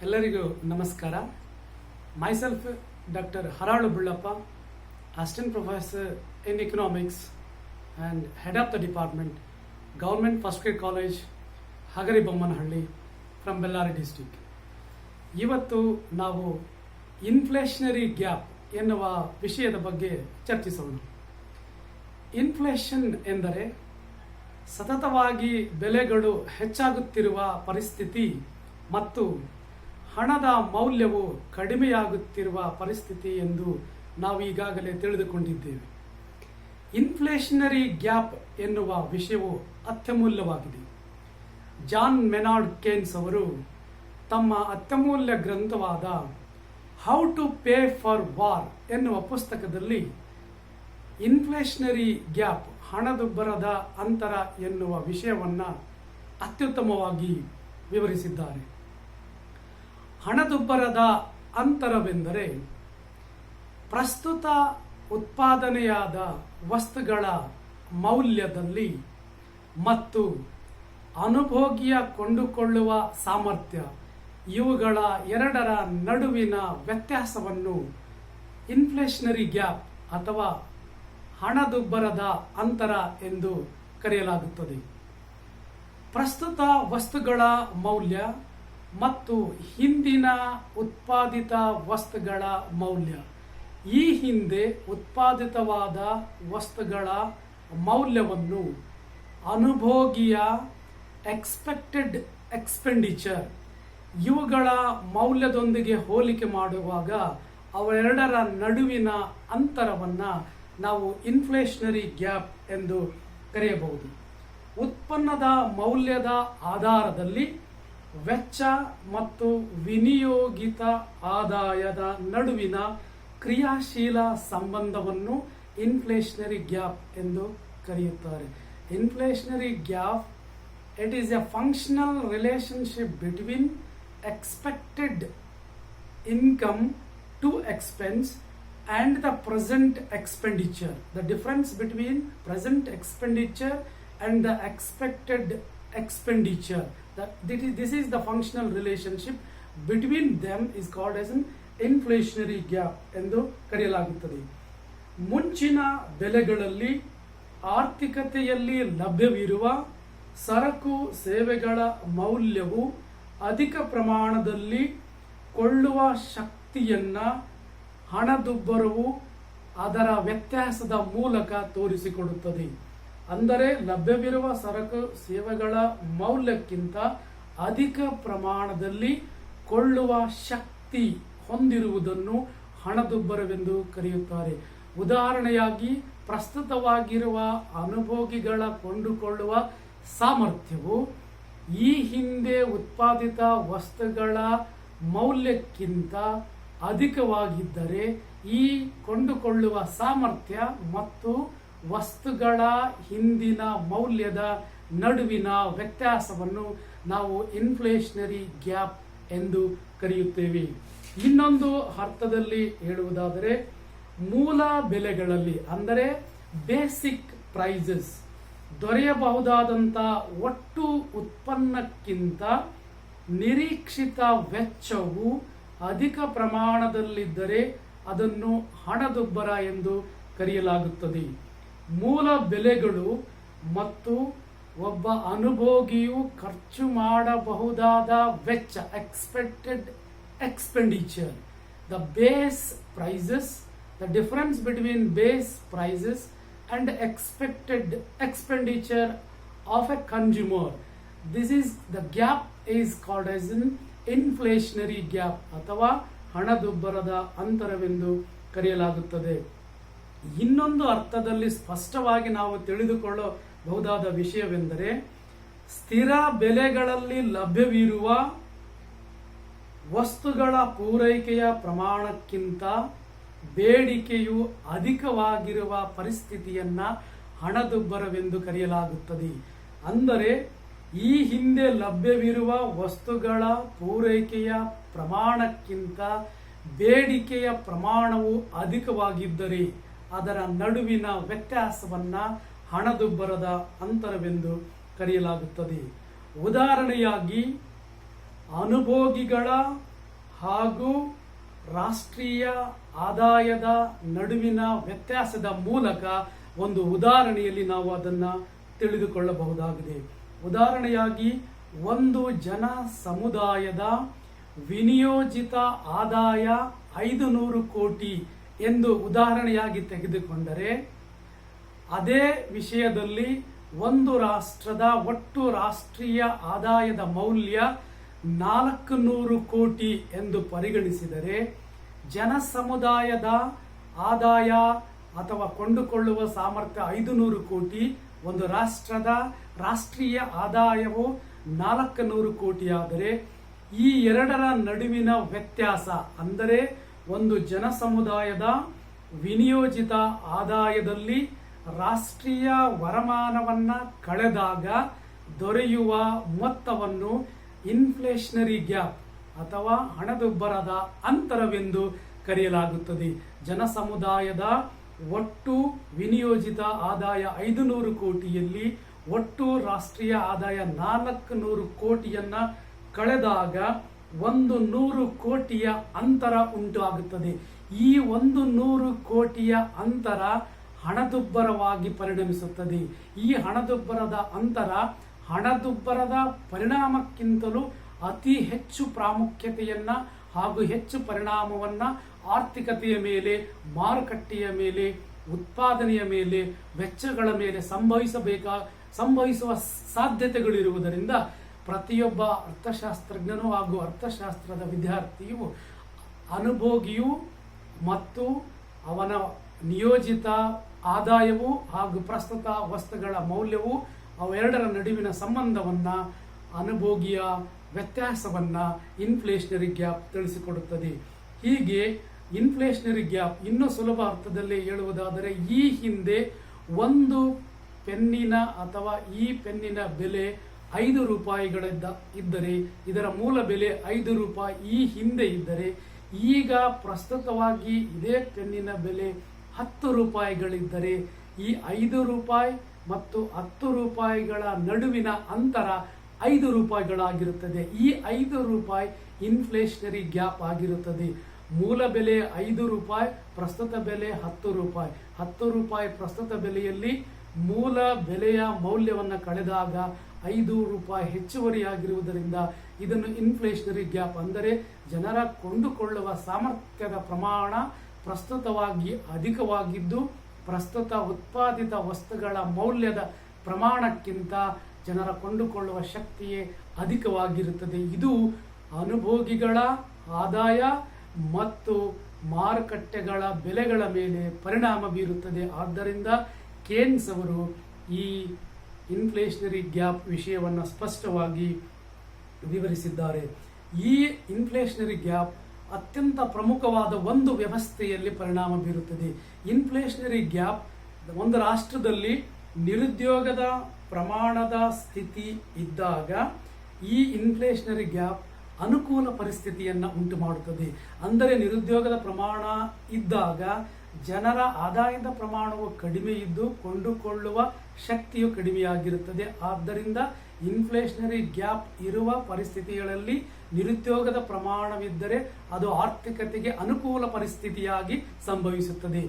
ಎಲ್ಲರಿಗೂ ನಮಸ್ಕಾರ. Myself doctor Haralu Bullappa, assistant professor in economics and head of the department, government first grade college, Hagaribommanahalli, from Bellary district. ಇವತ್ತು ನಾವು inflationary gap ಎನ್ನುವ ವಿಷಯದ ಬಗ್ಗೆ ಚರ್ಚಿಸೋಣ. ಇನ್ಫ್ಲೇಷನ್ ಎಂದರೆ ಸತತವಾಗಿ ಬೆಲೆಗಳು ಹೆಚ್ಚಾಗುತ್ತಿರುವ ಪರಿಸ್ಥಿತಿ ಮತ್ತು ಹಣದ ಮೌಲ್ಯವು ಕಡಿಮೆಯಾಗುತ್ತಿರುವ ಪರಿಸ್ಥಿತಿ ಎಂದು ನಾವು ಈಗಾಗಲೇ ತಿಳಿದುಕೊಂಡಿದ್ದೇವೆ. ಇನ್ಫ್ಲೇಷನರಿ ಗ್ಯಾಪ್ ಎನ್ನುವ ವಿಷಯವು ಅತ್ಯಮೂಲ್ಯವಾಗಿದೆ. ಜಾನ್ ಮೆನಾರ್ಡ್ ಕೇನ್ಸ್ ಅವರು ತಮ್ಮ ಅತ್ಯಮೂಲ್ಯ ಗ್ರಂಥವಾದ how to pay for war ಎನ್ನುವ ಪುಸ್ತಕದಲ್ಲಿ ಇನ್ಫ್ಲೇಷನರಿ ಗ್ಯಾಪ್, ಹಣದುಬ್ಬರದ ಅಂತರ ಎನ್ನುವ ವಿಷಯವನ್ನು ಅತ್ಯುತ್ತಮವಾಗಿ ವಿವರಿಸಿದ್ದಾರೆ. ಹಣದುಬ್ಬರದ ಅಂತರವೆಂದರೆ ಪ್ರಸ್ತುತ ಉತ್ಪಾದನೆಯಾದ ವಸ್ತುಗಳ ಮೌಲ್ಯದಲ್ಲಿ ಮತ್ತು ಅನುಭೋಗಿಯ ಕೊಂಡುಕೊಳ್ಳುವ ಸಾಮರ್ಥ್ಯ ಇವುಗಳ ಎರಡರ ನಡುವಿನ ವ್ಯತ್ಯಾಸವನ್ನು ಇನ್ಫ್ಲೇಷನರಿ ಗ್ಯಾಪ್ ಅಥವಾ ಹಣದುಬ್ಬರದ ಅಂತರ ಎಂದು ಕರೆಯಲಾಗುತ್ತದೆ. ಪ್ರಸ್ತುತ ವಸ್ತುಗಳ ಮೌಲ್ಯ ಮತ್ತು ಹಿಂದಿನ ಉತ್ಪಾದಿತ ವಸ್ತುಗಳ ಮೌಲ್ಯ, ಈ ಹಿಂದೆ ಉತ್ಪಾದಿತವಾದ ವಸ್ತುಗಳ ಮೌಲ್ಯವನ್ನು ಅನುಭೋಗಿಯ ಎಕ್ಸ್ಪೆಕ್ಟೆಡ್ ಎಕ್ಸ್ಪೆಂಡಿಚರ್ ಇವುಗಳ ಮೌಲ್ಯದೊಂದಿಗೆ ಹೋಲಿಕೆ ಮಾಡುವಾಗ ಅವೆರಡರ ನಡುವಿನ ಅಂತರವನ್ನು ನಾವು ಇನ್ಫ್ಲೇಷನರಿ ಗ್ಯಾಪ್ ಎಂದು ಕರೆಯಬಹುದು. ಉತ್ಪನ್ನದ ಮೌಲ್ಯದ ಆಧಾರದಲ್ಲಿ ವೆಚ್ಚ ಮತ್ತು ವಿನಿಯೋಗಿತ ಆದಾಯದ ನಡುವಿನ ಕ್ರಿಯಾಶೀಲ ಸಂಬಂಧವನ್ನು ಇನ್ಫ್ಲೇಷನರಿ ಗ್ಯಾಪ್ ಎಂದು ಕರೆಯುತ್ತಾರೆ. Inflationary gap, it is a functional relationship between expected income to expense and the present expenditure. The difference between present expenditure and the expected expenditure, this is the functional relationship between them is called as an inflationary gap ಎಂದು ಕರೆಯಲಾಗುತ್ತದೆ. ಮುಂಚಿನ ಬೆಲೆಗಳಲ್ಲಿ ಆರ್ಥಿಕತೆಯಲ್ಲಿ ಲಭ್ಯವಿರುವ ಸರಕು ಸೇವೆಗಳ ಮೌಲ್ಯವು ಅಧಿಕ ಪ್ರಮಾಣದಲ್ಲಿ ಕೊಳ್ಳುವ ಶಕ್ತಿಯನ್ನ ಹಣದುಬ್ಬರವು ಅದರ ವ್ಯತ್ಯಾಸದ ಮೂಲಕ ತೋರಿಸಿಕೊಡುತ್ತದೆ. ಅಂದರೆ ಲಭ್ಯವಿರುವ ಸರಕು ಸೇವೆಗಳ ಮೌಲ್ಯಕ್ಕಿಂತ ಅಧಿಕ ಪ್ರಮಾಣದಲ್ಲಿ ಕೊಳ್ಳುವ ಶಕ್ತಿ ಹೊಂದಿರುವುದನ್ನು ಹಣದುಬ್ಬರವೆಂದು ಕರೆಯುತ್ತಾರೆ. ಉದಾಹರಣೆಯಾಗಿ, ಪ್ರಸ್ತುತವಾಗಿರುವ ಅನುಭೋಗಿಗಳ ಕೊಂಡುಕೊಳ್ಳುವ ಸಾಮರ್ಥ್ಯವು ಈ ಹಿಂದೆ ಉತ್ಪಾದಿತ ವಸ್ತುಗಳ ಮೌಲ್ಯಕ್ಕಿಂತ ಅಧಿಕವಾಗಿದ್ದರೆ ಈ ಕೊಂಡುಕೊಳ್ಳುವ ಸಾಮರ್ಥ್ಯ ಮತ್ತು ವಸ್ತುಗಳ ಹಿಂದಿನ ಮೌಲ್ಯದ ನಡುವಿನ ವ್ಯತ್ಯಾಸವನ್ನು ನಾವು ಇನ್ಫ್ಲೇಷನರಿ ಗ್ಯಾಪ್ ಎಂದು ಕರೆಯುತ್ತೇವೆ. ಇನ್ನೊಂದು ಅರ್ಥದಲ್ಲಿ ಹೇಳುವುದಾದರೆ, ಮೂಲ ಬೆಲೆಗಳಲ್ಲಿ ಅಂದರೆ ಬೇಸಿಕ್ ಪ್ರೈಸಸ್ ದೊರೆಯಬಹುದಾದಂಥ ಒಟ್ಟು ಉತ್ಪನ್ನಕ್ಕಿಂತ ನಿರೀಕ್ಷಿತ ವೆಚ್ಚವು ಅಧಿಕ ಪ್ರಮಾಣದಲ್ಲಿದ್ದರೆ ಅದನ್ನು ಹಣದುಬ್ಬರ ಎಂದು ಕರೆಯಲಾಗುತ್ತದೆ. ಮೂಲ ಬೆಲೆಗಳು ಮತ್ತು ಒಬ್ಬ ಅನುಭೋಗಿಯು ಖರ್ಚು ಮಾಡಬಹುದಾದ ವೆಚ್ಚ, expected expenditure, the base prices, the difference between base prices and expected expenditure of a consumer, this is the gap is called as in inflationary gap ಅಥವಾ ಹಣದುಬ್ಬರದ ಅಂತರವೆಂದು ಕರೆಯಲಾಗುತ್ತದೆ. ಇನ್ನೊಂದು ಅರ್ಥದಲ್ಲಿ ಸ್ಪಷ್ಟವಾಗಿ ನಾವು ತಿಳಿದುಕೊಳ್ಳಬಹುದಾದ ವಿಷಯವೆಂದರೆ, ಸ್ಥಿರ ಬೆಲೆಗಳಲ್ಲಿ ಲಭ್ಯವಿರುವ ವಸ್ತುಗಳ ಪೂರೈಕೆಯ ಪ್ರಮಾಣಕ್ಕಿಂತ ಬೇಡಿಕೆಯು ಅಧಿಕವಾಗಿರುವ ಪರಿಸ್ಥಿತಿಯನ್ನ ಹಣದುಬ್ಬರವೆಂದು ಕರೆಯಲಾಗುತ್ತದೆ. ಅಂದರೆ ಈ ಹಿಂದೆ ಲಭ್ಯವಿರುವ ವಸ್ತುಗಳ ಪೂರೈಕೆಯ ಪ್ರಮಾಣಕ್ಕಿಂತ ಬೇಡಿಕೆಯ ಪ್ರಮಾಣವು ಅಧಿಕವಾಗಿದ್ದರೆ ಅದರ ನಡುವಿನ ವ್ಯತ್ಯಾಸವನ್ನ ಹಣದುಬ್ಬರದ ಅಂತರವೆಂದು ಕರೆಯಲಾಗುತ್ತದೆ. ಉದಾಹರಣೆಯಾಗಿ, ಅನುಭೋಗಿಗಳ ಹಾಗೂ ರಾಷ್ಟ್ರೀಯ ಆದಾಯದ ನಡುವಿನ ವ್ಯತ್ಯಾಸದ ಮೂಲಕ ಒಂದು ಉದಾಹರಣೆಯಲ್ಲಿ ನಾವು ಅದನ್ನು ತಿಳಿದುಕೊಳ್ಳಬಹುದಾಗಿದೆ. ಉದಾಹರಣೆಯಾಗಿ ಒಂದು ಜನ ಸಮುದಾಯದ ವಿನಿಯೋಜಿತ ಆದಾಯ 500 ಕೋಟಿ ಎಂದು ಉದಾಹರಣೆಯಾಗಿ ತೆಗೆದುಕೊಂಡರೆ, ಅದೇ ವಿಷಯದಲ್ಲಿ ಒಂದು ರಾಷ್ಟ್ರದ ಒಟ್ಟು ರಾಷ್ಟ್ರೀಯ ಆದಾಯದ ಮೌಲ್ಯ 400 ಕೋಟಿ ಎಂದು ಪರಿಗಣಿಸಿದರೆ, ಜನ ಸಮುದಾಯದ ಆದಾಯ ಅಥವಾ ಕೊಂಡುಕೊಳ್ಳುವ ಸಾಮರ್ಥ್ಯ 500 ಕೋಟಿ, ಒಂದು ರಾಷ್ಟ್ರದ ರಾಷ್ಟ್ರೀಯ ಆದಾಯವು 400 ಕೋಟಿ ಆದರೆ, ಈ ಎರಡರ ನಡುವಿನ ವ್ಯತ್ಯಾಸ ಅಂದರೆ ಒಂದು ಜನ ಸಮುದಾಯದ ವಿನಿಯೋಜಿತ ಆದಾಯದಲ್ಲಿ ರಾಷ್ಟ್ರೀಯ ವರಮಾನವನ್ನ ಕಳೆದಾಗ ದೊರೆಯುವ ಮೊತ್ತವನ್ನು ಇನ್ಫ್ಲೇಷನರಿ ಗ್ಯಾಪ್ ಅಥವಾ ಹಣದುಬ್ಬರದ ಅಂತರವೆಂದು ಕರೆಯಲಾಗುತ್ತದೆ. ಜನ ಸಮುದಾಯದ ಒಟ್ಟು ವಿನಿಯೋಜಿತ ಆದಾಯ 500 ಕೋಟಿಯಲ್ಲಿ ಒಟ್ಟು ರಾಷ್ಟ್ರೀಯ ಆದಾಯ 400 ಕೋಟಿಯನ್ನ ಕಳೆದಾಗ 100 ಕೋಟಿಯ ಅಂತರ ಉಂಟಾಗುತ್ತದೆ. ಈ 100 ಕೋಟಿಯ ಅಂತರ ಹಣದುಬ್ಬರವಾಗಿ ಪರಿಣಮಿಸುತ್ತದೆ. ಈ ಹಣದುಬ್ಬರದ ಅಂತರ ಹಣದುಬ್ಬರದ ಪರಿಣಾಮಕ್ಕಿಂತಲೂ ಅತಿ ಹೆಚ್ಚು ಪ್ರಾಮುಖ್ಯತೆಯನ್ನ ಹಾಗೂ ಹೆಚ್ಚು ಪರಿಣಾಮವನ್ನ ಆರ್ಥಿಕತೆಯ ಮೇಲೆ, ಮಾರುಕಟ್ಟೆಯ ಮೇಲೆ, ಉತ್ಪಾದನೆಯ ಮೇಲೆ, ವೆಚ್ಚಗಳ ಮೇಲೆ ಸಂಭವಿಸುವ ಸಾಧ್ಯತೆಗಳಿರುವುದರಿಂದ ಪ್ರತಿಯೊಬ್ಬ ಅರ್ಥಶಾಸ್ತ್ರಜ್ಞನು ಹಾಗೂ ಅರ್ಥಶಾಸ್ತ್ರದ ವಿದ್ಯಾರ್ಥಿಯು, ಅನುಭೋಗಿಯು ಮತ್ತು ಅವನ ನಿಯೋಜಿತ ಆದಾಯವು ಹಾಗೂ ಪ್ರಸ್ತುತ ವಸ್ತುಗಳ ಮೌಲ್ಯವು ಅವೆರಡರ ನಡುವಿನ ಸಂಬಂಧವನ್ನ, ಅನುಭೋಗಿಯ ವ್ಯತ್ಯಾಸವನ್ನ ಇನ್ಫ್ಲೇಷನರಿ ಗ್ಯಾಪ್ ತಿಳಿಸಿಕೊಡುತ್ತದೆ. ಹೀಗೆ ಇನ್ಫ್ಲೇಷನರಿ ಗ್ಯಾಪ್ ಇನ್ನೂ ಸುಲಭ ಅರ್ಥದಲ್ಲಿ ಹೇಳುವುದಾದರೆ, ಈ ಹಿಂದೆ ಒಂದು ಪೆನ್ನಿನ ಅಥವಾ ಈ ಪೆನ್ನಿನ ಬೆಲೆ 5 ರೂಪಾಯಿಗಳಿದ್ದ ಇದ್ದರೆ, ಇದರ ಮೂಲ ಬೆಲೆ 5 ರೂಪಾಯಿ ಈ ಹಿಂದೆ ಇದ್ದರೆ, ಈಗ ಪ್ರಸ್ತುತವಾಗಿ ಇದೇ ಪೆನ್ನಿನ ಬೆಲೆ 10 ರೂಪಾಯಿಗಳಿದ್ದರೆ, ಈ 5 ರೂಪಾಯಿ ಮತ್ತು 10 ರೂಪಾಯಿಗಳ ನಡುವಿನ ಅಂತರ 5 ರೂಪಾಯಿಗಳಾಗಿರುತ್ತದೆ. ಈ 5 ರೂಪಾಯಿ ಇನ್ಫ್ಲೇಷನರಿ ಗ್ಯಾಪ್ ಆಗಿರುತ್ತದೆ. ಮೂಲ ಬೆಲೆ 5 ರೂಪಾಯಿ, ಪ್ರಸ್ತುತ ಬೆಲೆ 10 ರೂಪಾಯಿ. 10 ರೂಪಾಯಿ ಪ್ರಸ್ತುತ ಬೆಲೆಯಲ್ಲಿ ಮೂಲ ಬೆಲೆಯ ಮೌಲ್ಯವನ್ನು ಕಳೆದಾಗ 5 ರೂಪಾಯಿ ಹೆಚ್ಚುವರಿಯಾಗಿರುವುದರಿಂದ ಇದನ್ನು ಇನ್ಫ್ಲೇಷನರಿ ಗ್ಯಾಪ್ ಅಂದರೆ ಜನರ ಕೊಂಡುಕೊಳ್ಳುವ ಸಾಮರ್ಥ್ಯದ ಪ್ರಮಾಣ ಪ್ರಸ್ತುತವಾಗಿ ಅಧಿಕವಾಗಿದ್ದು, ಪ್ರಸ್ತುತ ಉತ್ಪಾದಿತ ವಸ್ತುಗಳ ಮೌಲ್ಯದ ಪ್ರಮಾಣಕ್ಕಿಂತ ಜನರ ಕೊಂಡುಕೊಳ್ಳುವ ಶಕ್ತಿಯೇ ಅಧಿಕವಾಗಿರುತ್ತದೆ. ಇದು ಅನುಭೋಗಿಗಳ ಆದಾಯ ಮತ್ತು ಮಾರುಕಟ್ಟೆಗಳ ಬೆಲೆಗಳ ಮೇಲೆ ಪರಿಣಾಮ ಬೀರುತ್ತದೆ. ಆದ್ದರಿಂದ ಕೇನ್ಸ್ ಅವರು ಈ ಇನ್ಫ್ಲೇಷನರಿ ಗ್ಯಾಪ್ ವಿಷಯವನ್ನು ಸ್ಪಷ್ಟವಾಗಿ ವಿವರಿಸಿದ್ದಾರೆ. ಈ ಇನ್ಫ್ಲೇಷನರಿ ಗ್ಯಾಪ್ ಅತ್ಯಂತ ಪ್ರಮುಖವಾದ ಒಂದು ವ್ಯವಸ್ಥೆಯಲ್ಲಿ ಪರಿಣಾಮ ಬೀರುತ್ತದೆ. ಇನ್ಫ್ಲೇಷನರಿ ಗ್ಯಾಪ್ ಒಂದು ರಾಷ್ಟ್ರದಲ್ಲಿ ನಿರುದ್ಯೋಗದ ಪ್ರಮಾಣದ ಸ್ಥಿತಿ ಇದ್ದಾಗ ಈ ಇನ್ಫ್ಲೇಷನರಿ ಗ್ಯಾಪ್ ಅನುಕೂಲ ಪರಿಸ್ಥಿತಿಯನ್ನು ಉಂಟು ಮಾಡುತ್ತದೆ. ಅಂದರೆ ನಿರುದ್ಯೋಗದ ಪ್ರಮಾಣ ಇದ್ದಾಗ ಜನರ ಆದಾಯದ ಪ್ರಮಾಣವು ಕಡಿಮೆ ಇದ್ದು ಕೊಂಡುಕೊಳ್ಳುವ ಶಕ್ತಿಯು ಕಡಿಮೆಯಾಗಿರುತ್ತದೆ. ಆದ್ದರಿಂದ ಇನ್ಫ್ಲೇಷನರಿ ಗ್ಯಾಪ್ ಇರುವ ಪರಿಸ್ಥಿತಿಗಳಲ್ಲಿ ನಿರುದ್ಯೋಗದ ಪ್ರಮಾಣವಿದ್ದರೆ ಅದು ಆರ್ಥಿಕತೆಗೆ ಅನುಕೂಲ ಪರಿಸ್ಥಿತಿಯಾಗಿ ಸಂಭವಿಸುತ್ತದೆ.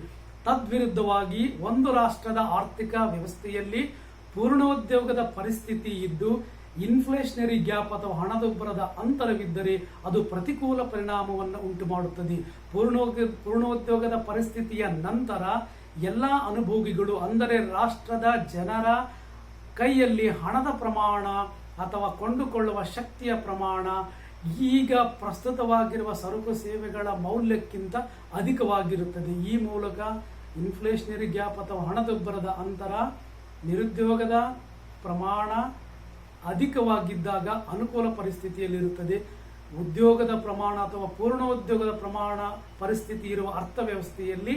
ತದ್ವಿರುದ್ಧವಾಗಿ ಒಂದು ರಾಷ್ಟ್ರದ ಆರ್ಥಿಕ ವ್ಯವಸ್ಥೆಯಲ್ಲಿ ಪೂರ್ಣೋದ್ಯೋಗದ ಪರಿಸ್ಥಿತಿ ಇದ್ದು ಇನ್ಫ್ಲೇಷನರಿ ಗ್ಯಾಪ್ ಅಥವಾ ಹಣದುಬ್ಬರದ ಅಂತರವಿದ್ದರೆ ಅದು ಪ್ರತಿಕೂಲ ಪರಿಣಾಮವನ್ನು ಉಂಟು ಮಾಡುತ್ತದೆ. ಪೂರ್ಣೋದ್ಯೋಗದ ಪರಿಸ್ಥಿತಿಯ ನಂತರ ಎಲ್ಲ ಅನುಭೋಗಿಗಳು ಅಂದರೆ ರಾಷ್ಟ್ರದ ಜನರ ಕೈಯಲ್ಲಿ ಹಣದ ಪ್ರಮಾಣ ಅಥವಾ ಕೊಂಡುಕೊಳ್ಳುವ ಶಕ್ತಿಯ ಪ್ರಮಾಣ ಈಗ ಪ್ರಸ್ತುತವಾಗಿರುವ ಸರಕು ಸೇವೆಗಳ ಮೌಲ್ಯಕ್ಕಿಂತ ಅಧಿಕವಾಗಿರುತ್ತದೆ. ಈ ಮೂಲಕ ಇನ್ಫ್ಲೇಷನರಿ ಗ್ಯಾಪ್ ಅಥವಾ ಹಣದುಬ್ಬರದ ಅಂತರ ನಿರುದ್ಯೋಗದ ಪ್ರಮಾಣ ಅಧಿಕವಾಗಿದ್ದಾಗ ಅನುಕೂಲ ಪರಿಸ್ಥಿತಿಯಲ್ಲಿರುತ್ತದೆ. ಉದ್ಯೋಗದ ಪ್ರಮಾಣ ಅಥವಾ ಪೂರ್ಣೋದ್ಯೋಗದ ಪ್ರಮಾಣ ಪರಿಸ್ಥಿತಿ ಇರುವ ಅರ್ಥವ್ಯವಸ್ಥೆಯಲ್ಲಿ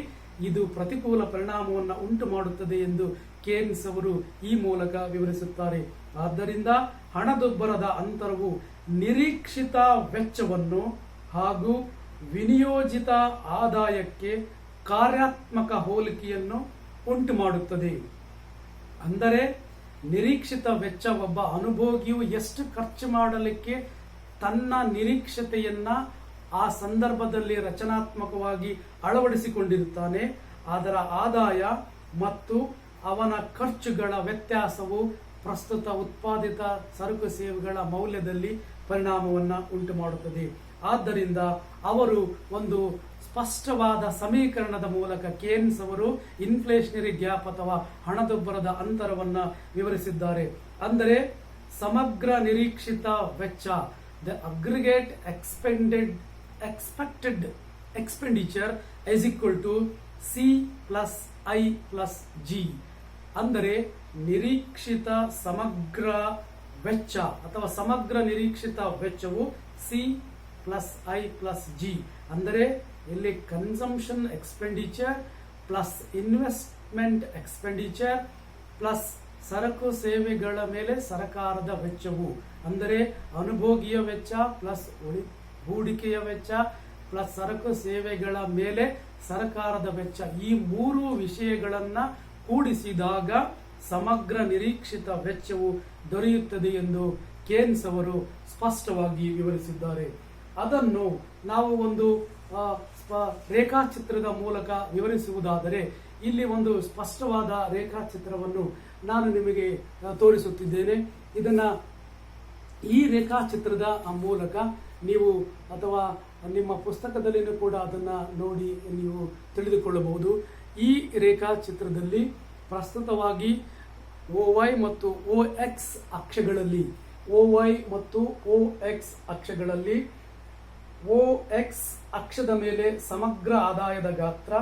ಇದು ಪ್ರತಿಕೂಲ ಪರಿಣಾಮವನ್ನು ಉಂಟು ಮಾಡುತ್ತದೆ ಎಂದು ಕೇನ್ಸ್ ಅವರು ಈ ಮೂಲಕ ವಿವರಿಸುತ್ತಾರೆ. ಆದ್ದರಿಂದ ಹಣದುಬ್ಬರದ ಅಂತರವು ನಿರೀಕ್ಷಿತ ವೆಚ್ಚವನ್ನು ಹಾಗೂ ವಿನಿಯೋಜಿತ ಆದಾಯಕ್ಕೆ ಕಾರ್ಯಾತ್ಮಕ ಹೋಲಿಕೆಯನ್ನು ಉಂಟು ಮಾಡುತ್ತದೆ. ಅಂದರೆ ನಿರೀಕ್ಷಿತ ವೆಚ್ಚ ಒಬ್ಬ ಅನುಭೋಗಿಯು ಎಷ್ಟು ಖರ್ಚು ಮಾಡಲಿಕ್ಕೆ ತನ್ನ ನಿರೀಕ್ಷತೆಯನ್ನ ಆ ಸಂದರ್ಭದಲ್ಲಿ ರಚನಾತ್ಮಕವಾಗಿ ಅಳವಡಿಸಿಕೊಂಡಿರುತ್ತಾನೆ, ಅದರ ಆದಾಯ ಮತ್ತು ಅವನ ಖರ್ಚುಗಳ ವ್ಯತ್ಯಾಸವು ಪ್ರಸ್ತುತ ಉತ್ಪಾದಿತ ಸರಕು ಸೇವೆಗಳ ಮೌಲ್ಯದಲ್ಲಿ ಪರಿಣಾಮವನ್ನು ಉಂಟು ಮಾಡುತ್ತದೆ. ಆದ್ದರಿಂದ ಅವರು ಒಂದು ಸ್ಪಷ್ಟವಾದ ಸಮೀಕರಣದ ಮೂಲಕ ಕೇನ್ಸ್ ಅವರು ಇನ್ಫ್ಲೇಷನರಿ ಗ್ಯಾಪ್ ಅಥವಾ ಹಣದುಬ್ಬರದ ಅಂತರವನ್ನು ವಿವರಿಸಿದ್ದಾರೆ. ಅಂದರೆ ಸಮಗ್ರ ನಿರೀಕ್ಷಿತ ವೆಚ್ಚ, the aggregate expected expenditure is equal to C+I+G. ಅಂದರೆ ನಿರೀಕ್ಷಿತ ಸಮಗ್ರ ವೆಚ್ಚ ಅಥವಾ ಸಮಗ್ರ ನಿರೀಕ್ಷಿತ ವೆಚ್ಚವು C+I+G. ಅಂದರೆ ಇಲ್ಲಿ consumption expenditure plus investment expenditure plus ಸರಕು ಸೇವೆಗಳ ಮೇಲೆ ಸರ್ಕಾರದ ವೆಚ್ಚವು, ಅಂದರೆ ಅನುಭೋಗಿಯ ವೆಚ್ಚ ಪ್ಲಸ್ ಹೂಡಿಕೆಯ ವೆಚ್ಚ ಪ್ಲಸ್ ಸರಕು ಸೇವೆಗಳ ಮೇಲೆ ಸರ್ಕಾರದ ವೆಚ್ಚ, ಈ ಮೂರು ವಿಷಯಗಳನ್ನ ಕೂಡಿಸಿದಾಗ ಸಮಗ್ರ ನಿರೀಕ್ಷಿತ ವೆಚ್ಚವು ದೊರೆಯುತ್ತದೆ ಎಂದು ಕೇನ್ಸ್ ಅವರು ಸ್ಪಷ್ಟವಾಗಿ ವಿವರಿಸಿದ್ದಾರೆ. ಅದನ್ನು ನಾವು ಒಂದು ರೇಖಾಚಿತ್ರದ ಮೂಲಕ ವಿವರಿಸುವುದಾದರೆ ಇಲ್ಲಿ ಒಂದು ಸ್ಪಷ್ಟವಾದ ರೇಖಾಚಿತ್ರವನ್ನು ನಾನು ನಿಮಗೆ ತೋರಿಸುತ್ತಿದ್ದೇನೆ. ಈ ರೇಖಾಚಿತ್ರದ ಮೂಲಕ ನೀವು ಅಥವಾ ನಿಮ್ಮ ಪುಸ್ತಕದಲ್ಲಿಯೂ ಕೂಡ ಅದನ್ನ ನೋಡಿ ನೀವು ತಿಳಿದುಕೊಳ್ಳಬಹುದು. ಈ ರೇಖಾಚಿತ್ರದಲ್ಲಿ ಪ್ರಸ್ತುತವಾಗಿ OY ಮತ್ತು OX ಅಕ್ಷಗಳಲ್ಲಿ OX ಅಕ್ಷದ ಮೇಲೆ ಸಮಗ್ರ ಆದಾಯದ ಗಾತ್ರ,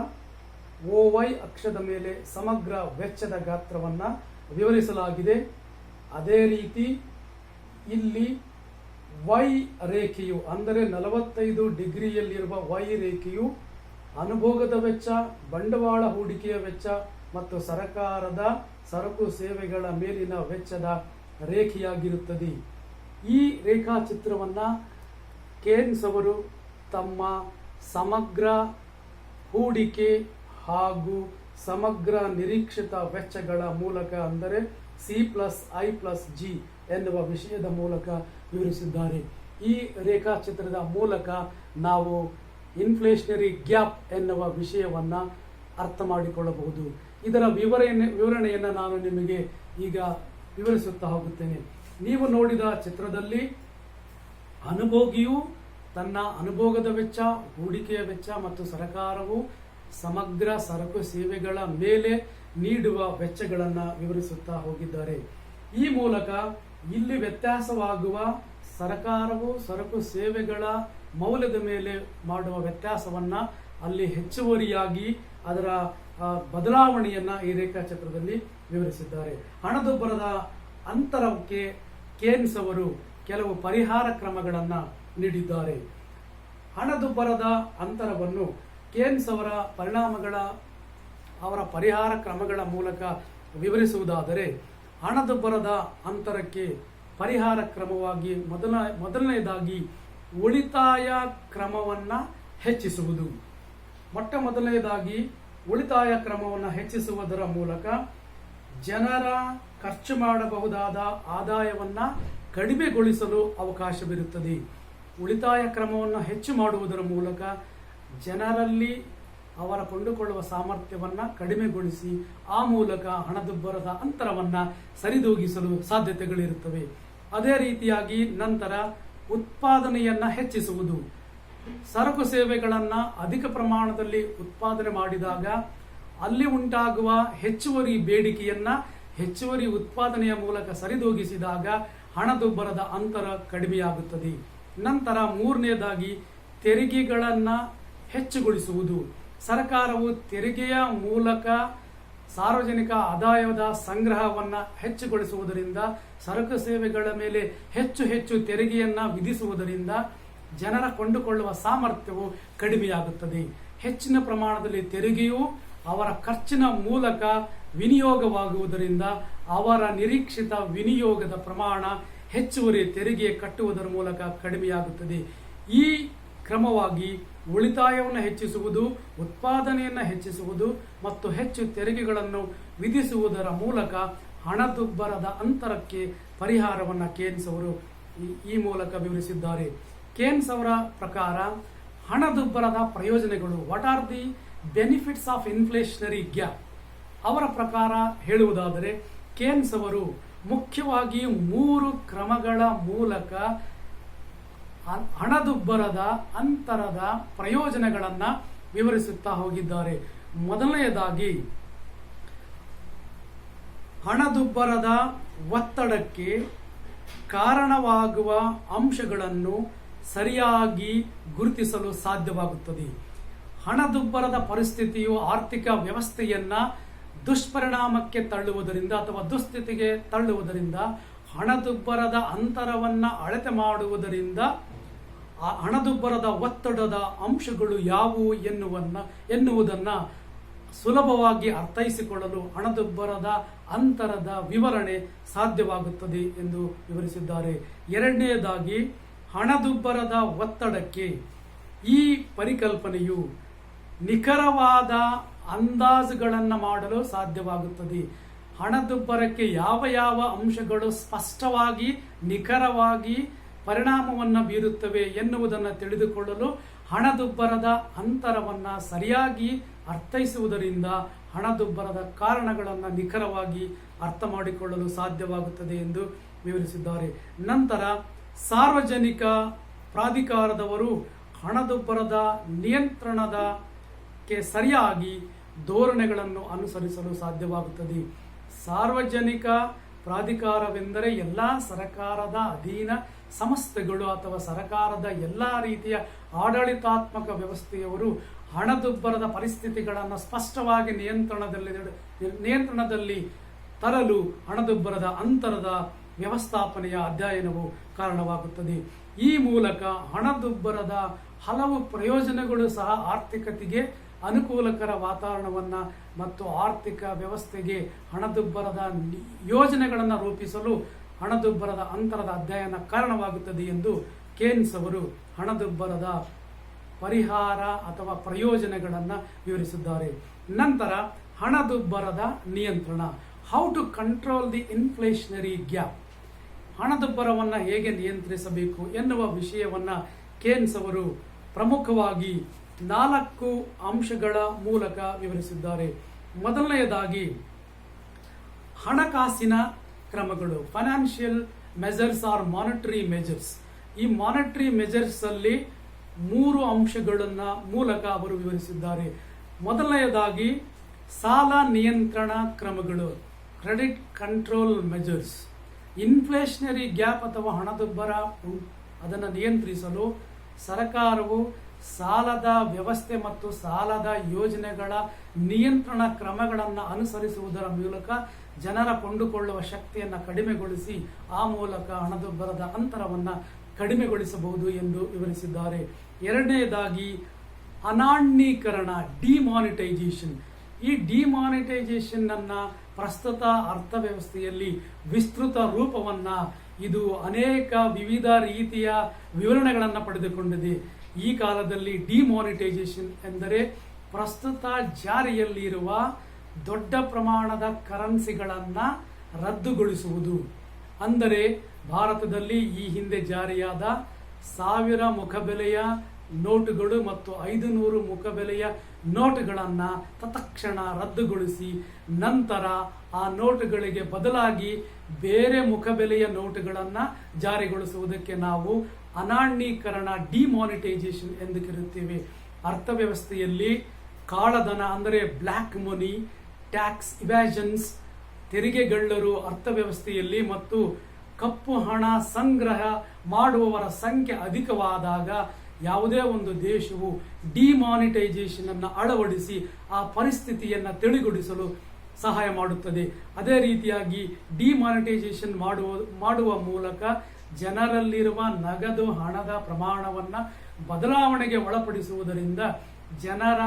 OY ಅಕ್ಷದ ಮೇಲೆ ಸಮಗ್ರ ವೆಚ್ಚದ ಗಾತ್ರವನ್ನು ವಿವರಿಸಲಾಗಿದೆ. ಅದೇ ರೀತಿ ಇಲ್ಲಿ Y ರೇಖೆಯು, ಅಂದರೆ 45 ಡಿಗ್ರಿಯಲ್ಲಿರುವ Y ರೇಖೆಯು ಅನುಭೋಗದ ವೆಚ್ಚ, ಬಂಡವಾಳ ಹೂಡಿಕೆಯ ವೆಚ್ಚ ಮತ್ತು ಸರ್ಕಾರದ ಸರಕು ಸೇವೆಗಳ ಮೇಲಿನ ವೆಚ್ಚದ ರೇಖೆಯಾಗಿರುತ್ತದೆ. ಈ ರೇಖಾಚಿತ್ರವನ್ನ ಕೇನ್ಸ್ ಅವರು ತಮ್ಮ ಸಮಗ್ರ ಹೂಡಿಕೆ ಹಾಗೂ ಸಮಗ್ರ ನಿರೀಕ್ಷಿತ ವೆಚ್ಚಗಳ ಮೂಲಕ, ಅಂದರೆ C+I+G ಎನ್ನುವ ವಿಷಯದ ಮೂಲಕ ವಿವರಿಸಿದ್ದಾರೆ. ಈ ರೇಖಾಚಿತ್ರದ ಮೂಲಕ ನಾವು ಇನ್ಫ್ಲೇಷನರಿ ಗ್ಯಾಪ್ ಎನ್ನುವ ವಿಷಯವನ್ನ ಅರ್ಥ ಮಾಡಿಕೊಳ್ಳಬಹುದು. ಇದರ ವಿವರಣೆಯನ್ನು ನಾನು ನಿಮಗೆ ಈಗ ವಿವರಿಸುತ್ತಾ ಹೋಗುತ್ತೇನೆ. ನೀವು ನೋಡಿದ ಚಿತ್ರದಲ್ಲಿ ಅನುಭೋಗಿಯು ತನ್ನ ಅನುಭೋಗದ ವೆಚ್ಚ, ಹೂಡಿಕೆಯ ವೆಚ್ಚ ಮತ್ತು ಸರ್ಕಾರವು ಸಮಗ್ರ ಸರಕು ಸೇವೆಗಳ ಮೇಲೆ ನೀಡುವ ವೆಚ್ಚಗಳನ್ನು ವಿವರಿಸುತ್ತಾ ಹೋಗಿದ್ದಾರೆ. ಈ ಮೂಲಕ ಇಲ್ಲಿ ವ್ಯತ್ಯಾಸವಾಗುವ ಸರ್ಕಾರವು ಸರಕು ಸೇವೆಗಳ ಮೌಲ್ಯದ ಮೇಲೆ ಮಾಡುವ ವ್ಯತ್ಯಾಸವನ್ನ ಅಲ್ಲಿ ಹೆಚ್ಚುವರಿಯಾಗಿ ಅದರ ಬದಲಾವಣೆಯನ್ನ ಈ ರೇಖಾಚಿತ್ರದಲ್ಲಿ ವಿವರಿಸಿದ್ದಾರೆ. ಹಣದುಬ್ಬರದ ಅಂತರಕ್ಕೆ ಕೇನ್ಸ್ ಅವರು ಕೆಲವು ಪರಿಹಾರ ಕ್ರಮಗಳನ್ನು ನೀಡಿದ್ದಾರೆ. ಹಣದುಬ್ಬರದ ಅಂತರವನ್ನು ಕೇನ್ಸ್ ಅವರ ಪರಿಹಾರ ಕ್ರಮಗಳ ಮೂಲಕ ವಿವರಿಸುವುದಾದರೆ, ಹಣದುಬ್ಬರದ ಅಂತರಕ್ಕೆ ಪರಿಹಾರ ಕ್ರಮವಾಗಿ ಮೊದಲನೆಯದಾಗಿ ಉಳಿತಾಯ ಕ್ರಮವನ್ನು ಹೆಚ್ಚಿಸುವುದು. ಮೊದಲನೆಯದಾಗಿ ಉಳಿತಾಯ ಕ್ರಮವನ್ನು ಹೆಚ್ಚಿಸುವುದರ ಮೂಲಕ ಜನರ ಖರ್ಚು ಮಾಡಬಹುದಾದ ಆದಾಯವನ್ನ ಕಡಿಮೆಗೊಳಿಸಲು ಅವಕಾಶವಿರುತ್ತದೆ. ಉಳಿತಾಯ ಕ್ರಮವನ್ನು ಹೆಚ್ಚು ಮಾಡುವುದರ ಮೂಲಕ ಜನರಲ್ಲಿ ಅವರ ಕೊಂಡುಕೊಳ್ಳುವ ಸಾಮರ್ಥ್ಯವನ್ನು ಕಡಿಮೆಗೊಳಿಸಿ ಆ ಮೂಲಕ ಹಣದುಬ್ಬರದ ಅಂತರವನ್ನು ಸರಿದೂಗಿಸಲು ಸಾಧ್ಯತೆಗಳಿರುತ್ತವೆ. ಅದೇ ರೀತಿಯಾಗಿ ನಂತರ ಉತ್ಪಾದನೆಯನ್ನು ಹೆಚ್ಚಿಸುವುದು. ಸರಕು ಸೇವೆಗಳನ್ನು ಅಧಿಕ ಪ್ರಮಾಣದಲ್ಲಿ ಉತ್ಪಾದನೆ ಮಾಡಿದಾಗ ಅಲ್ಲಿ ಉಂಟಾಗುವ ಹೆಚ್ಚುವರಿ ಬೇಡಿಕೆಯನ್ನ ಹೆಚ್ಚುವರಿ ಉತ್ಪಾದನೆಯ ಮೂಲಕ ಸರಿದೂಗಿಸಿದಾಗ ಹಣದುಬ್ಬರದ ಅಂತರ ಕಡಿಮೆಯಾಗುತ್ತದೆ. ನಂತರ ಮೂರನೆಯದಾಗಿ ತೆರಿಗೆಗಳನ್ನು ಹೆಚ್ಚುಗೊಳಿಸುವುದು. ಸರ್ಕಾರವು ತೆರಿಗೆಯ ಮೂಲಕ ಸಾರ್ವಜನಿಕ ಆದಾಯದ ಸಂಗ್ರಹವನ್ನು ಹೆಚ್ಚುಗೊಳಿಸುವುದರಿಂದ, ಸರಕು ಸೇವೆಗಳ ಮೇಲೆ ಹೆಚ್ಚು ತೆರಿಗೆಯನ್ನು ವಿಧಿಸುವುದರಿಂದ ಜನರ ಕೊಂಡುಕೊಳ್ಳುವ ಸಾಮರ್ಥ್ಯವು ಕಡಿಮೆಯಾಗುತ್ತದೆ. ಹೆಚ್ಚಿನ ಪ್ರಮಾಣದಲ್ಲಿ ತೆರಿಗೆಯು ಅವರ ಖರ್ಚಿನ ಮೂಲಕ ವಿನಿಯೋಗವಾಗುವುದರಿಂದ ಅವರ ನಿರೀಕ್ಷಿತ ವಿನಿಯೋಗದ ಪ್ರಮಾಣ ಹೆಚ್ಚುವರಿ ತೆರಿಗೆ ಕಟ್ಟುವುದರ ಮೂಲಕ ಕಡಿಮೆಯಾಗುತ್ತದೆ. ಈ ಕ್ರಮವಾಗಿ ಉಳಿತಾಯವನ್ನು ಹೆಚ್ಚಿಸುವುದು, ಉತ್ಪಾದನೆಯನ್ನು ಹೆಚ್ಚಿಸುವುದು ಮತ್ತು ಹೆಚ್ಚು ತೆರಿಗೆಗಳನ್ನು ವಿಧಿಸುವುದರ ಮೂಲಕ ಹಣದುಬ್ಬರದ ಅಂತರಕ್ಕೆ ಪರಿಹಾರವನ್ನು ಕೇನ್ಸ್ ಅವರು ಈ ಮೂಲಕ ವಿವರಿಸಿದ್ದಾರೆ. ಕೇನ್ಸ್ ಅವರ ಪ್ರಕಾರ ಹಣದುಬ್ಬರದ ಪ್ರಯೋಜನಗಳು, what are the benefits of inflationary gap. ಅವರ ಪ್ರಕಾರ ಹೇಳುವುದಾದರೆ ಕೇನ್ಸ್ ಅವರು ಮುಖ್ಯವಾಗಿ 3 ಕ್ರಮಗಳ ಮೂಲಕ ಹಣದುಬ್ಬರದ ಅಂತರದ ಪ್ರಯೋಜನಗಳನ್ನು ವಿವರಿಸುತ್ತಾ ಹೋಗಿದ್ದಾರೆ. ಮೊದಲನೆಯದಾಗಿ, ಹಣದುಬ್ಬರದ ಒತ್ತಡಕ್ಕೆ ಕಾರಣವಾಗುವ ಅಂಶಗಳನ್ನು ಸರಿಯಾಗಿ ಗುರುತಿಸಲು ಸಾಧ್ಯವಾಗುತ್ತದೆ. ಹಣದುಬ್ಬರದ ಪರಿಸ್ಥಿತಿಯು ಆರ್ಥಿಕ ವ್ಯವಸ್ಥೆಯನ್ನ ದುಷ್ಪರಿಣಾಮಕ್ಕೆ ತಳ್ಳುವುದರಿಂದ ಅಥವಾ ದುಸ್ಥಿತಿಗೆ ತಳ್ಳುವುದರಿಂದ, ಹಣದುಬ್ಬರದ ಅಂತರವನ್ನು ಅಳತೆ ಮಾಡುವುದರಿಂದ ಆ ಹಣದುಬ್ಬರದ ಒತ್ತಡದ ಅಂಶಗಳು ಯಾವುವು ಎನ್ನುವುದನ್ನು ಸುಲಭವಾಗಿ ಅರ್ಥೈಸಿಕೊಳ್ಳಲು ಹಣದುಬ್ಬರದ ಅಂತರದ ವಿವರಣೆ ಸಾಧ್ಯವಾಗುತ್ತದೆ ಎಂದು ವಿವರಿಸಿದ್ದಾರೆ. ಎರಡನೆಯದಾಗಿ, ಹಣದುಬ್ಬರದ ಒತ್ತಡಕ್ಕೆ ಈ ಪರಿಕಲ್ಪನೆಯು ನಿಖರವಾದ ಅಂದಾಜುಗಳನ್ನು ಮಾಡಲು ಸಾಧ್ಯವಾಗುತ್ತದೆ. ಹಣದುಬ್ಬರಕ್ಕೆ ಯಾವ ಯಾವ ಅಂಶಗಳು ಸ್ಪಷ್ಟವಾಗಿ ನಿಖರವಾಗಿ ಪರಿಣಾಮವನ್ನು ಬೀರುತ್ತವೆ ಎನ್ನುವುದನ್ನು ತಿಳಿದುಕೊಳ್ಳಲು ಹಣದುಬ್ಬರದ ಅಂತರವನ್ನು ಸರಿಯಾಗಿ ಅರ್ಥೈಸುವುದರಿಂದ ಹಣದುಬ್ಬರದ ಕಾರಣಗಳನ್ನು ನಿಖರವಾಗಿ ಅರ್ಥ ಮಾಡಿಕೊಳ್ಳಲು ಸಾಧ್ಯವಾಗುತ್ತದೆ ಎಂದು ವಿವರಿಸಿದ್ದಾರೆ. ನಂತರ, ಸಾರ್ವಜನಿಕ ಪ್ರಾಧಿಕಾರದವರು ಹಣದುಬ್ಬರದ ನಿಯಂತ್ರಣಕ್ಕೆ ಸರಿಯಾಗಿ ಧೋರಣೆಗಳನ್ನು ಅನುಸರಿಸಲು ಸಾಧ್ಯವಾಗುತ್ತದೆ. ಸಾರ್ವಜನಿಕ ಪ್ರಾಧಿಕಾರವೆಂದರೆ ಎಲ್ಲ ಸರಕಾರದ ಅಧೀನ ಸಂಸ್ಥೆಗಳು ಅಥವಾ ಸರಕಾರದ ಎಲ್ಲ ರೀತಿಯ ಆಡಳಿತಾತ್ಮಕ ವ್ಯವಸ್ಥೆಯವರು ಹಣದುಬ್ಬರದ ಪರಿಸ್ಥಿತಿಗಳನ್ನು ಸ್ಪಷ್ಟವಾಗಿ ನಿಯಂತ್ರಣದಲ್ಲಿ ತರಲು ಹಣದುಬ್ಬರದ ಅಂತರದ ವ್ಯವಸ್ಥಾಪನೆಯ ಅಧ್ಯಯನವು ಕಾರಣವಾಗುತ್ತದೆ. ಈ ಮೂಲಕ ಹಣದುಬ್ಬರದ ಹಲವು ಪ್ರಯೋಜನಗಳು ಸಹ ಆರ್ಥಿಕತೆಗೆ ಅನುಕೂಲಕರ ವಾತಾವರಣವನ್ನು ಮತ್ತು ಆರ್ಥಿಕ ವ್ಯವಸ್ಥೆಗೆ ಹಣದುಬ್ಬರದ ಯೋಜನೆಗಳನ್ನು ರೂಪಿಸಲು ಹಣದುಬ್ಬರದ ಅಂತರದ ಅಧ್ಯಯನ ಕಾರಣವಾಗುತ್ತದೆ ಎಂದು ಕೇನ್ಸ್ ಅವರು ಹಣದುಬ್ಬರದ ಪರಿಹಾರ ಅಥವಾ ಪ್ರಯೋಜನಗಳನ್ನು ವಿವರಿಸಿದ್ದಾರೆ. ನಂತರ, ಹಣದುಬ್ಬರದ ನಿಯಂತ್ರಣ, how to control the inflationary gap, ಹಣದುಬ್ಬರವನ್ನು ಹೇಗೆ ನಿಯಂತ್ರಿಸಬೇಕು ಎನ್ನುವ ವಿಷಯವನ್ನು ಕೇನ್ಸ್ ಅವರು ಪ್ರಮುಖವಾಗಿ 4 ಅಂಶಗಳ ಮೂಲಕ ವಿವರಿಸಿದ್ದಾರೆ. ಮೊದಲನೆಯದಾಗಿ, ಹಣಕಾಸಿನ ಕ್ರಮಗಳು, financial measures or monetary measures. ಈ ಮಾನಿಟರಿ ಮೆಜರ್ಸ್ ಅಲ್ಲಿ 3 ಅಂಶಗಳನ್ನ ಮೂಲಕ ಅವರು ವಿವರಿಸಿದ್ದಾರೆ. ಮೊದಲನೆಯದಾಗಿ, ಸಾಲ ನಿಯಂತ್ರಣ ಕ್ರಮಗಳು, credit control measures. Inflationary gap ಅಥವಾ ಹಣದುಬ್ಬರ ಅದನ್ನು ನಿಯಂತ್ರಿಸಲು ಸರ್ಕಾರವು ಸಾಲದ ವ್ಯವಸ್ಥೆ ಮತ್ತು ಸಾಲದ ಯೋಜನೆಗಳ ನಿಯಂತ್ರಣ ಕ್ರಮಗಳನ್ನು ಅನುಸರಿಸುವುದರ ಮೂಲಕ ಜನರ ಕೊಂಡುಕೊಳ್ಳುವ ಶಕ್ತಿಯನ್ನು ಕಡಿಮೆಗೊಳಿಸಿ ಆ ಮೂಲಕ ಹಣದುಬ್ಬರದ ಅಂತರವನ್ನು ಕಡಿಮೆಗೊಳಿಸಬಹುದು ಎಂದು ವಿವರಿಸಿದ್ದಾರೆ. ಎರಡನೆಯದಾಗಿ, ಅನಾಣ್ಯೀಕರಣ, ಡಿಮಾನಿಟೈಸೇಷನ್. ಈ ಡಿಮಾನಿಟೈಸೇಷನ್ ಅನ್ನ ಪ್ರಸ್ತುತ ಅರ್ಥವ್ಯವಸ್ಥೆಯಲ್ಲಿ ವಿಸ್ತೃತ ರೂಪವನ್ನ ಇದು ಅನೇಕ ವಿವಿಧ ರೀತಿಯ ವಿವರಣೆಗಳನ್ನು ಪಡೆದುಕೊಂಡಿದೆ. ಈ ಕಾಲದಲ್ಲಿ ಡಿಮಾನಿಟೈಸೇಷನ್ ಎಂದರೆ ಪ್ರಸ್ತುತ ಜಾರಿಯಲ್ಲಿರುವ ದೊಡ್ಡ ಪ್ರಮಾಣದ ಕರೆನ್ಸಿಗಳನ್ನು ರದ್ದುಗೊಳಿಸುವುದು. ಅಂದರೆ ಭಾರತದಲ್ಲಿ ಈ ಹಿಂದೆ ಜಾರಿಯಾದ 1000 ಮುಖಬೆಲೆಯ ನೋಟುಗಳು ಮತ್ತು 500 ಮುಖಬೆಲೆಯ ನೋಟುಗಳನ್ನು ತತ್ಕ್ಷಣ ರದ್ದುಗೊಳಿಸಿ ನಂತರ ಆ ನೋಟುಗಳಿಗೆ ಬದಲಾಗಿ ಬೇರೆ ಮುಖಬೆಲೆಯ ನೋಟುಗಳನ್ನು ಜಾರಿಗೊಳಿಸುವುದಕ್ಕೆ ನಾವು ಅನಾಣ್ಯೀಕರಣ, ಡಿಮಾನಿಟೈಸೇಷನ್ ಎಂದು ಕರೆಯುತ್ತೇವೆ. ಅರ್ಥವ್ಯವಸ್ಥೆಯಲ್ಲಿ ಕಾಳಧನ ಅಂದರೆ ಬ್ಲ್ಯಾಕ್ ಮನಿ, ಟ್ಯಾಕ್ಸ್ ಇವ್ಯಾಷನ್ಸ್, ತೆರಿಗೆಗಳ್ಳರು ಅರ್ಥವ್ಯವಸ್ಥೆಯಲ್ಲಿ ಮತ್ತು ಕಪ್ಪು ಹಣ ಸಂಗ್ರಹ ಮಾಡುವವರ ಸಂಖ್ಯೆ ಅಧಿಕವಾದಾಗ ಯಾವುದೇ ಒಂದು ದೇಶವು ಡಿಮಾನಿಟೈಸೇಷನ್ ಅನ್ನು ಅಳವಡಿಸಿ ಆ ಪರಿಸ್ಥಿತಿಯನ್ನು ತಿಳಿಗೊಳಿಸಲು ಸಹಾಯ ಮಾಡುತ್ತದೆ. ಅದೇ ರೀತಿಯಾಗಿ ಡಿಮಾನಿಟೈಸೇಷನ್ ಮಾಡುವ ಮೂಲಕ ಜನರಲ್ಲಿರುವ ನಗದು ಹಣದ ಪ್ರಮಾಣವನ್ನು ಬದಲಾವಣೆಗೆ ಒಳಪಡಿಸುವುದರಿಂದ ಜನರ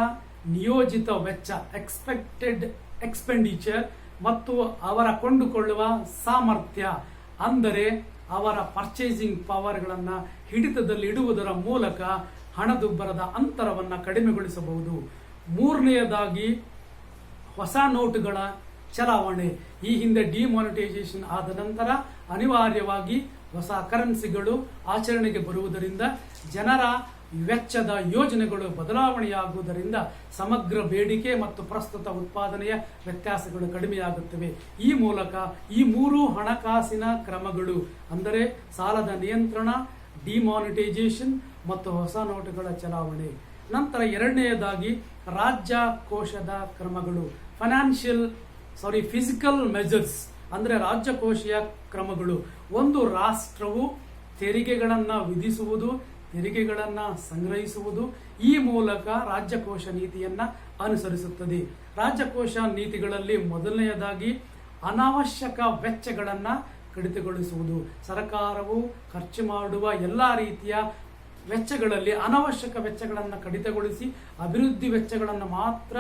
ನಿಯೋಜಿತ ವೆಚ್ಚ, ಎಕ್ಸ್ಪೆಕ್ಟೆಡ್ ಎಕ್ಸ್ಪೆಂಡಿಚರ್ ಮತ್ತು ಅವರ ಕೊಂಡುಕೊಳ್ಳುವ ಸಾಮರ್ಥ್ಯ ಅಂದರೆ ಅವರ ಪರ್ಚೇಸಿಂಗ್ ಪವರ್ಗಳನ್ನು ಹಿಡಿತದಲ್ಲಿ ಇಡುವುದರ ಮೂಲಕ ಹಣದುಬ್ಬರದ ಅಂತರವನ್ನು ಕಡಿಮೆಗೊಳಿಸಬಹುದು. ಮೂರನೆಯದಾಗಿ, ಹೊಸ ನೋಟುಗಳ ಚಲಾವಣೆ. ಈ ಹಿಂದೆ ಡಿಮಾನಿಟೈಸೇಷನ್ ಆದ ನಂತರ ಅನಿವಾರ್ಯವಾಗಿ ಹೊಸ ಕರೆನ್ಸಿಗಳು ಆಚರಣೆಗೆ ಬರುವುದರಿಂದ ಜನರ ವೆಚ್ಚದ ಯೋಜನೆಗಳು ಬದಲಾವಣೆಯಾಗುವುದರಿಂದ ಸಮಗ್ರ ಬೇಡಿಕೆ ಮತ್ತು ಪ್ರಸ್ತುತ ಉತ್ಪಾದನೆಯ ವ್ಯತ್ಯಾಸಗಳು ಕಡಿಮೆಯಾಗುತ್ತವೆ. ಈ ಮೂಲಕ ಈ ಮೂರು ಹಣಕಾಸಿನ ಕ್ರಮಗಳು ಅಂದರೆ ಸಾಲದ ನಿಯಂತ್ರಣ, ಡಿಮಾನಿಟೈಸೇಷನ್ ಮತ್ತು ಹೊಸ ನೋಟುಗಳ ಚಲಾವಣೆ. ನಂತರ ಎರಡನೆಯದಾಗಿ ರಾಜ್ಯ ಕೋಶದ ಕ್ರಮಗಳು, ಫಿಸಿಕಲ್ ಮೆಜರ್ಸ್ ಅಂದರೆ ರಾಜ್ಯಕೋಶೀಯ ಕ್ರಮಗಳು. ಒಂದು ರಾಷ್ಟ್ರವು ತೆರಿಗೆಗಳನ್ನು ವಿಧಿಸುವುದು, ತೆರಿಗೆಗಳನ್ನು ಸಂಗ್ರಹಿಸುವುದು, ಈ ಮೂಲಕ ರಾಜ್ಯಕೋಶ ನೀತಿಯನ್ನು ಅನುಸರಿಸುತ್ತದೆ. ರಾಜ್ಯಕೋಶ ನೀತಿಗಳಲ್ಲಿ ಮೊದಲನೆಯದಾಗಿ ಅನಾವಶ್ಯಕ ವೆಚ್ಚಗಳನ್ನು ಕಡಿತಗೊಳಿಸುವುದು. ಸರ್ಕಾರವು ಖರ್ಚು ಮಾಡುವ ಎಲ್ಲ ರೀತಿಯ ವೆಚ್ಚಗಳಲ್ಲಿ ಅನಾವಶ್ಯಕ ವೆಚ್ಚಗಳನ್ನು ಕಡಿತಗೊಳಿಸಿ ಅಭಿವೃದ್ಧಿ ವೆಚ್ಚಗಳನ್ನು ಮಾತ್ರ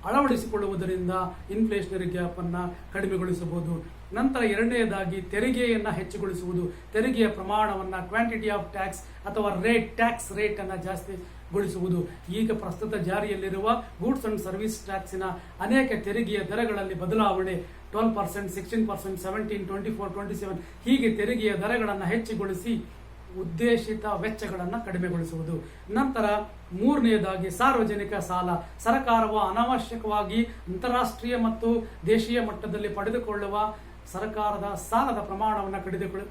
ಅಳವಡಿಸಿಕೊಳ್ಳುವುದರಿಂದ ಇನ್ಫ್ಲೇಷನರಿ ಗ್ಯಾಪ್ ಅನ್ನು ಕಡಿಮೆಗೊಳಿಸಬಹುದು. ನಂತರ ಎರಡನೆಯದಾಗಿ ತೆರಿಗೆಯನ್ನು ಹೆಚ್ಚುಗೊಳಿಸುವುದು. ತೆರಿಗೆಯ ಪ್ರಮಾಣವನ್ನು ಕ್ವಾಂಟಿಟಿ ಆಫ್ ಟ್ಯಾಕ್ಸ್ ಅಥವಾ ಟ್ಯಾಕ್ಸ್ ರೇಟ್ ಅನ್ನು ಜಾಸ್ತಿಗೊಳಿಸುವುದು. ಈಗ ಪ್ರಸ್ತುತ ಜಾರಿಯಲ್ಲಿರುವ ಗೂಡ್ಸ್ ಅಂಡ್ ಸರ್ವಿಸ್ ಟ್ಯಾಕ್ಸಿನ ಅನೇಕ ತೆರಿಗೆಯ ದರಗಳಲ್ಲಿ ಬದಲಾವಣೆ 12%, 16%, 17%, 24%, 27% ಹೀಗೆ ತೆರಿಗೆಯ ದರಗಳನ್ನು ಹೆಚ್ಚುಗೊಳಿಸಿ ಉದ್ದೇಶಿತ ವೆಚ್ಚಗಳನ್ನು ಕಡಿಮೆಗೊಳಿಸುವುದು. ನಂತರ ಮೂರನೆಯದಾಗಿ ಸಾರ್ವಜನಿಕ ಸಾಲ. ಸರ್ಕಾರವು ಅನಾವಶ್ಯಕವಾಗಿ ಅಂತಾರಾಷ್ಟ್ರೀಯ ಮತ್ತು ದೇಶೀಯ ಮಟ್ಟದಲ್ಲಿ ಪಡೆದುಕೊಳ್ಳುವ ಸರ್ಕಾರದ ಸಾಲದ ಪ್ರಮಾಣವನ್ನು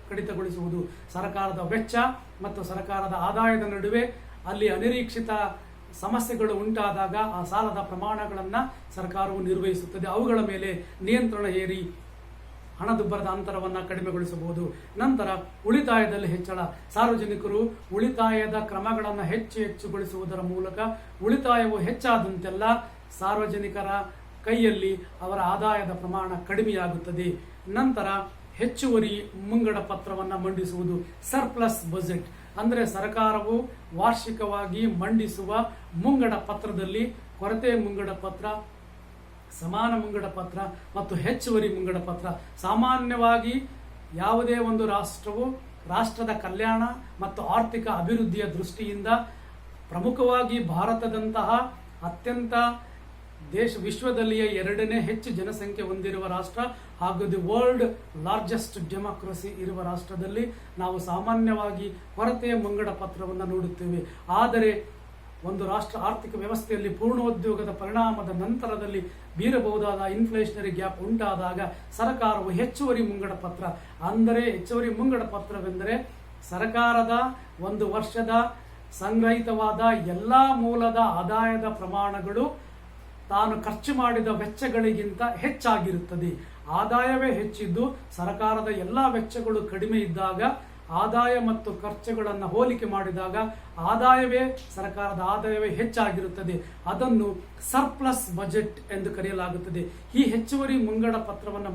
ಕಡಿತಗೊಳಿಸುವುದು. ಸರ್ಕಾರದ ವೆಚ್ಚ ಮತ್ತು ಸರ್ಕಾರದ ಆದಾಯದ ನಡುವೆ ಅಲ್ಲಿ ಅನಿರೀಕ್ಷಿತ ಸಮಸ್ಯೆಗಳು ಉಂಟಾದಾಗ ಆ ಸಾಲದ ಪ್ರಮಾಣಗಳನ್ನು ಸರ್ಕಾರವು ನಿರ್ವಹಿಸುತ್ತದೆ. ಅವುಗಳ ಮೇಲೆ ನಿಯಂತ್ರಣ ಹೇರಿ ಹಣದುಬ್ಬರದ ಅಂತರವನ್ನು ಕಡಿಮೆಗೊಳಿಸಬಹುದು. ನಂತರ ಉಳಿತಾಯದಲ್ಲಿ ಹೆಚ್ಚಳ. ಸಾರ್ವಜನಿಕರು ಉಳಿತಾಯದ ಕ್ರಮಗಳನ್ನು ಹೆಚ್ಚುಗೊಳಿಸುವುದರ ಮೂಲಕ ಉಳಿತಾಯವು ಹೆಚ್ಚಾದಂತೆಲ್ಲ ಸಾರ್ವಜನಿಕರ ಕೈಯಲ್ಲಿ ಅವರ ಆದಾಯದ ಪ್ರಮಾಣ ಕಡಿಮೆಯಾಗುತ್ತದೆ. ನಂತರ ಹೆಚ್ಚುವರಿ ಮುಂಗಡ ಪತ್ರವನ್ನು ಮಂಡಿಸುವುದು, ಸರ್ಪ್ಲಸ್ ಬಜೆಟ್ ಅಂದರೆ ಸರ್ಕಾರವು ವಾರ್ಷಿಕವಾಗಿ ಮಂಡಿಸುವ ಮುಂಗಡ ಪತ್ರದಲ್ಲಿ ಕೊರತೆ ಮುಂಗಡ ಪತ್ರ, ಸಮಾನ ಮುಂಗಡ ಪತ್ರ ಮತ್ತು ಹೆಚ್ಚುವರಿ ಮುಂಗಡ ಪತ್ರ. ಸಾಮಾನ್ಯವಾಗಿ ಯಾವುದೇ ಒಂದು ರಾಷ್ಟ್ರವು ರಾಷ್ಟ್ರದ ಕಲ್ಯಾಣ ಮತ್ತು ಆರ್ಥಿಕ ಅಭಿವೃದ್ಧಿಯ ದೃಷ್ಟಿಯಿಂದ ಪ್ರಮುಖವಾಗಿ ಭಾರತದಂತಹ ಅತ್ಯಂತ ವಿಶ್ವದಲ್ಲಿಯೇ ಎರಡನೇ ಹೆಚ್ಚು ಜನಸಂಖ್ಯೆ ಹೊಂದಿರುವ ರಾಷ್ಟ್ರ ಹಾಗೂ ದಿ ವರ್ಲ್ಡ್ ಲಾರ್ಜೆಸ್ಟ್ ಡೆಮಾಕ್ರಸಿ ಇರುವ ರಾಷ್ಟ್ರದಲ್ಲಿ ನಾವು ಸಾಮಾನ್ಯವಾಗಿ ಕೊರತೆಯ ಮುಂಗಡ ಪತ್ರವನ್ನು ನೋಡುತ್ತೇವೆ. ಆದರೆ ಒಂದು ರಾಷ್ಟ್ರ ಆರ್ಥಿಕ ವ್ಯವಸ್ಥೆಯಲ್ಲಿ ಪೂರ್ಣೋದ್ಯೋಗದ ಪರಿಣಾಮದ ನಂತರದಲ್ಲಿ ಬೀರಬಹುದಾದ ಇನ್ಫ್ಲೇಷನರಿ ಗ್ಯಾಪ್ ಉಂಟಾದಾಗ ಸರ್ಕಾರವು ಹೆಚ್ಚುವರಿ ಮುಂಗಡ ಪತ್ರ ಅಂದರೆ ಹೆಚ್ಚುವರಿ ಮುಂಗಡ ಪತ್ರವೆಂದರೆ ಸರ್ಕಾರದ ಒಂದು ವರ್ಷದ ಸಂಗ್ರಹಿತವಾದ ಎಲ್ಲ ಮೂಲದ ಆದಾಯದ ಪ್ರಮಾಣಗಳು ತಾನು ಖರ್ಚು ಮಾಡಿದ ವೆಚ್ಚಗಳಿಗಿಂತ ಹೆಚ್ಚಾಗಿರುತ್ತದೆ. ಆದಾಯವೇ ಹೆಚ್ಚಿದ್ದು ಸರ್ಕಾರದ ಎಲ್ಲ ವೆಚ್ಚಗಳು ಕಡಿಮೆ ಇದ್ದಾಗ ಆದಾಯ ಮತ್ತು ಖರ್ಚುಗಳನ್ನು ಹೋಲಿಕೆ ಮಾಡಿದಾಗ ಸರ್ಕಾರದ ಆದಾಯವೇ ಹೆಚ್ಚಾಗಿರುತ್ತದೆ. ಅದನ್ನು ಸರ್ಪ್ಲಸ್ ಬಜೆಟ್ ಎಂದು ಕರೆಯಲಾಗುತ್ತದೆ. ಈ ಹೆಚ್ಚುವರಿ ಮುಂಗಡ ಪತ್ರವನ್ನು